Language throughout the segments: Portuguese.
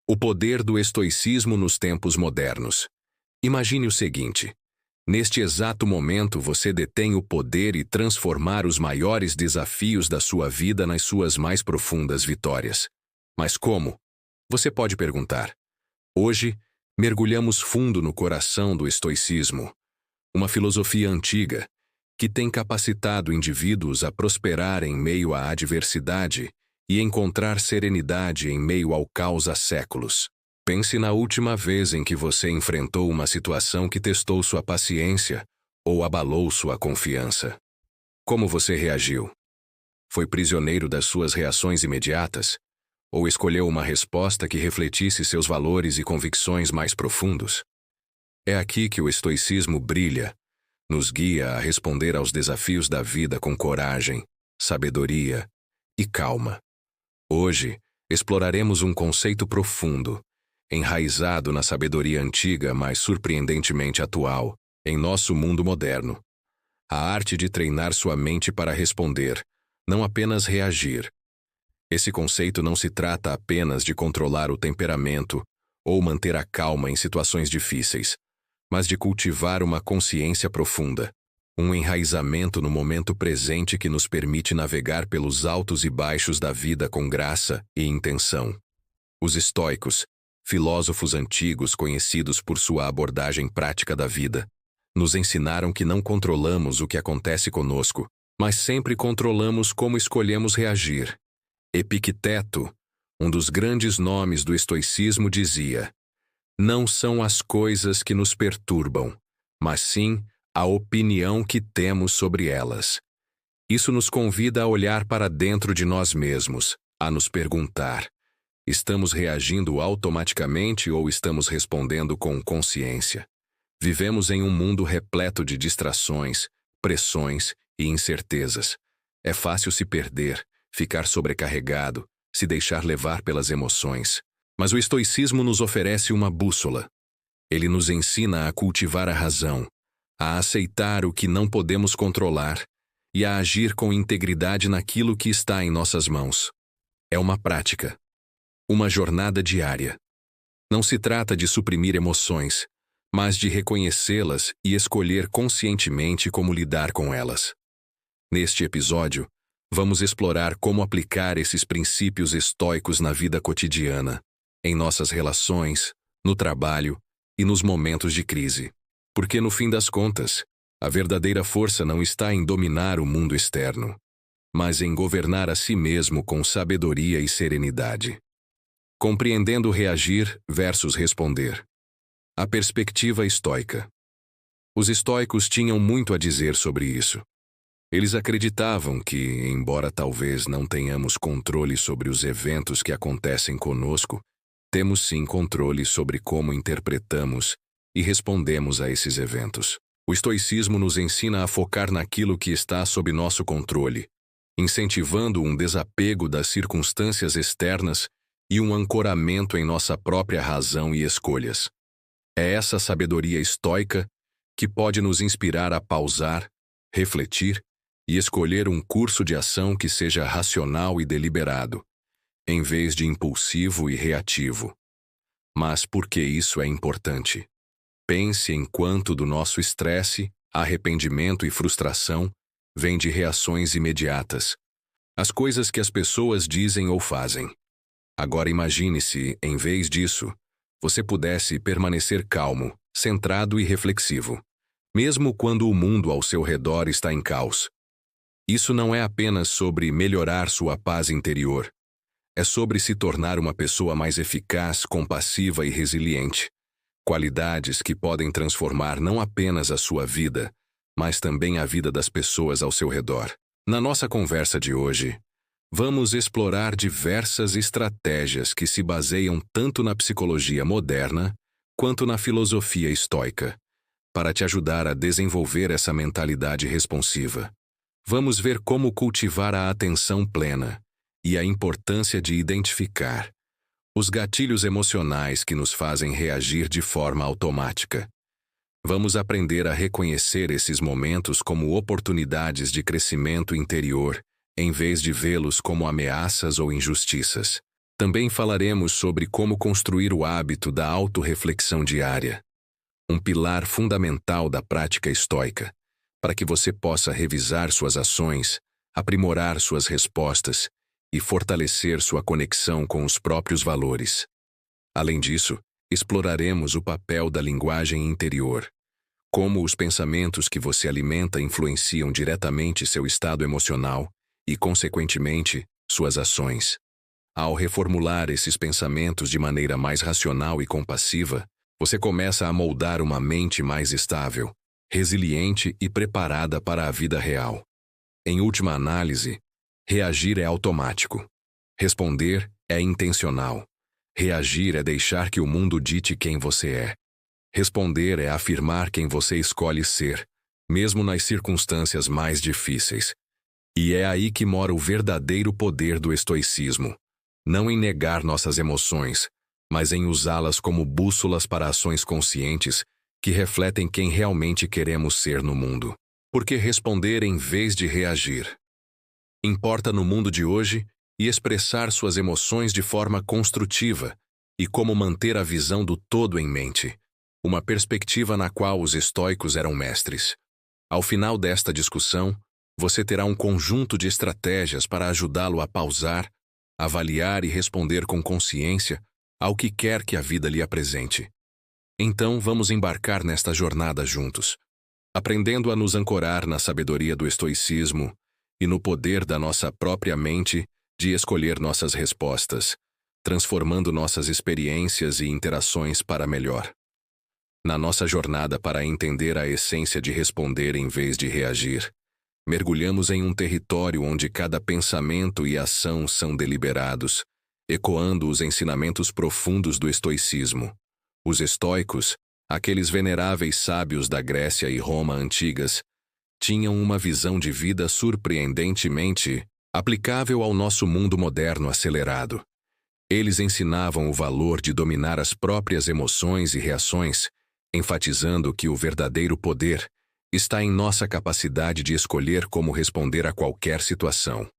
O poder do estoicismo nos tempos modernos. Imagine o seguinte: neste exato momento você detém o poder e transformar os maiores desafios da sua vida nas suas mais profundas vitórias. Mas como? Você pode perguntar. Hoje, mergulhamos fundo no coração do estoicismo, uma filosofia antiga que tem capacitado indivíduos a prosperar em meio à adversidade e encontrar serenidade em meio ao caos há séculos. Pense na última vez em que você enfrentou uma situação que testou sua paciência ou abalou sua confiança. Como você reagiu? Foi prisioneiro das suas reações imediatas? Ou escolheu uma resposta que refletisse seus valores e convicções mais profundos? É aqui que o estoicismo brilha, nos guia a responder aos desafios da vida com coragem, sabedoria e calma. Hoje, exploraremos um conceito profundo, enraizado na sabedoria antiga, mas surpreendentemente atual, em nosso mundo moderno. A arte de treinar sua mente para responder, não apenas reagir. Esse conceito não se trata apenas de controlar o temperamento ou manter a calma em situações difíceis, mas de cultivar uma consciência profunda, um enraizamento no momento presente que nos permite navegar pelos altos e baixos da vida com graça e intenção. Os estoicos, filósofos antigos conhecidos por sua abordagem prática da vida, nos ensinaram que não controlamos o que acontece conosco, mas sempre controlamos como escolhemos reagir. Epicteto, um dos grandes nomes do estoicismo, dizia: "Não são as coisas que nos perturbam, mas sim a opinião que temos sobre elas." Isso nos convida a olhar para dentro de nós mesmos, a nos perguntar: estamos reagindo automaticamente ou estamos respondendo com consciência? Vivemos em um mundo repleto de distrações, pressões e incertezas. É fácil se perder, ficar sobrecarregado, se deixar levar pelas emoções. Mas o estoicismo nos oferece uma bússola. Ele nos ensina a cultivar a razão, a aceitar o que não podemos controlar e a agir com integridade naquilo que está em nossas mãos. É uma prática, uma jornada diária. Não se trata de suprimir emoções, mas de reconhecê-las e escolher conscientemente como lidar com elas. Neste episódio, vamos explorar como aplicar esses princípios estoicos na vida cotidiana, em nossas relações, no trabalho e nos momentos de crise. Porque, no fim das contas, a verdadeira força não está em dominar o mundo externo, mas em governar a si mesmo com sabedoria e serenidade. Compreendendo reagir versus responder. A perspectiva estoica. Os estoicos tinham muito a dizer sobre isso. Eles acreditavam que, embora talvez não tenhamos controle sobre os eventos que acontecem conosco, temos sim controle sobre como interpretamos e respondemos a esses eventos. O estoicismo nos ensina a focar naquilo que está sob nosso controle, incentivando um desapego das circunstâncias externas e um ancoramento em nossa própria razão e escolhas. É essa sabedoria estoica que pode nos inspirar a pausar, refletir e escolher um curso de ação que seja racional e deliberado, em vez de impulsivo e reativo. Mas por que isso é importante? Pense em quanto do nosso estresse, arrependimento e frustração vem de reações imediatas, as coisas que as pessoas dizem ou fazem. Agora imagine se, em vez disso, você pudesse permanecer calmo, centrado e reflexivo, mesmo quando o mundo ao seu redor está em caos. Isso não é apenas sobre melhorar sua paz interior. É sobre se tornar uma pessoa mais eficaz, compassiva e resiliente. Qualidades que podem transformar não apenas a sua vida, mas também a vida das pessoas ao seu redor. Na nossa conversa de hoje, vamos explorar diversas estratégias que se baseiam tanto na psicologia moderna quanto na filosofia estoica, para te ajudar a desenvolver essa mentalidade responsiva. Vamos ver como cultivar a atenção plena e a importância de identificar os gatilhos emocionais que nos fazem reagir de forma automática. Vamos aprender a reconhecer esses momentos como oportunidades de crescimento interior, em vez de vê-los como ameaças ou injustiças. Também falaremos sobre como construir o hábito da autorreflexão diária, um pilar fundamental da prática estoica, para que você possa revisar suas ações, aprimorar suas respostas e fortalecer sua conexão com os próprios valores. Além disso, exploraremos o papel da linguagem interior, como os pensamentos que você alimenta influenciam diretamente seu estado emocional e, consequentemente, suas ações. Ao reformular esses pensamentos de maneira mais racional e compassiva, você começa a moldar uma mente mais estável, resiliente e preparada para a vida real. Em última análise, reagir é automático. Responder é intencional. Reagir é deixar que o mundo dite quem você é. Responder é afirmar quem você escolhe ser, mesmo nas circunstâncias mais difíceis. E é aí que mora o verdadeiro poder do estoicismo. Não em negar nossas emoções, mas em usá-las como bússolas para ações conscientes que refletem quem realmente queremos ser no mundo. Porque responder em vez de reagir. Importa no mundo de hoje e expressar suas emoções de forma construtiva e como manter a visão do todo em mente, uma perspectiva na qual os estoicos eram mestres. Ao final desta discussão, você terá um conjunto de estratégias para ajudá-lo a pausar, avaliar e responder com consciência ao que quer que a vida lhe apresente. Então, vamos embarcar nesta jornada juntos, aprendendo a nos ancorar na sabedoria do estoicismo e no poder da nossa própria mente de escolher nossas respostas, transformando nossas experiências e interações para melhor. Na nossa jornada para entender a essência de responder em vez de reagir, mergulhamos em um território onde cada pensamento e ação são deliberados, ecoando os ensinamentos profundos do estoicismo. Os estoicos, aqueles veneráveis sábios da Grécia e Roma antigas, tinham uma visão de vida surpreendentemente aplicável ao nosso mundo moderno acelerado. Eles ensinavam o valor de dominar as próprias emoções e reações, enfatizando que o verdadeiro poder está em nossa capacidade de escolher como responder a qualquer situação.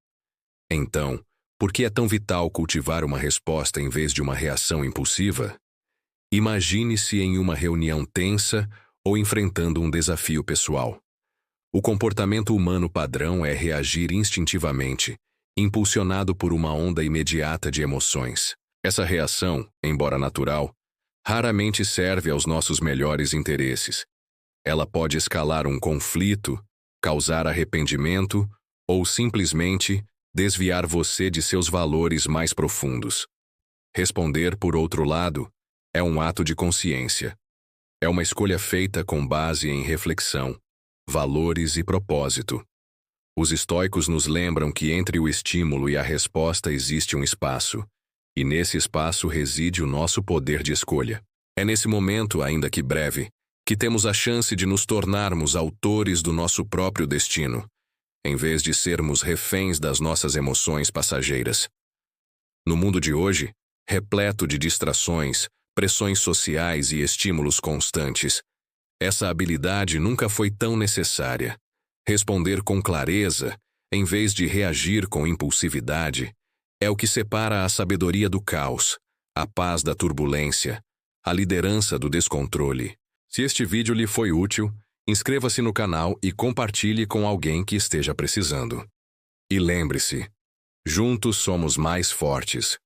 Então, por que é tão vital cultivar uma resposta em vez de uma reação impulsiva? Imagine-se em uma reunião tensa ou enfrentando um desafio pessoal. O comportamento humano padrão é reagir instintivamente, impulsionado por uma onda imediata de emoções. Essa reação, embora natural, raramente serve aos nossos melhores interesses. Ela pode escalar um conflito, causar arrependimento ou simplesmente desviar você de seus valores mais profundos. Responder, por outro lado, é um ato de consciência. É uma escolha feita com base em reflexão, valores e propósito. Os estoicos nos lembram que entre o estímulo e a resposta existe um espaço, e nesse espaço reside o nosso poder de escolha. É nesse momento, ainda que breve, que temos a chance de nos tornarmos autores do nosso próprio destino, em vez de sermos reféns das nossas emoções passageiras. No mundo de hoje, repleto de distrações, pressões sociais e estímulos constantes, essa habilidade nunca foi tão necessária. Responder com clareza, em vez de reagir com impulsividade, é o que separa a sabedoria do caos, a paz da turbulência, a liderança do descontrole. Se este vídeo lhe foi útil, inscreva-se no canal e compartilhe com alguém que esteja precisando. E lembre-se, juntos somos mais fortes.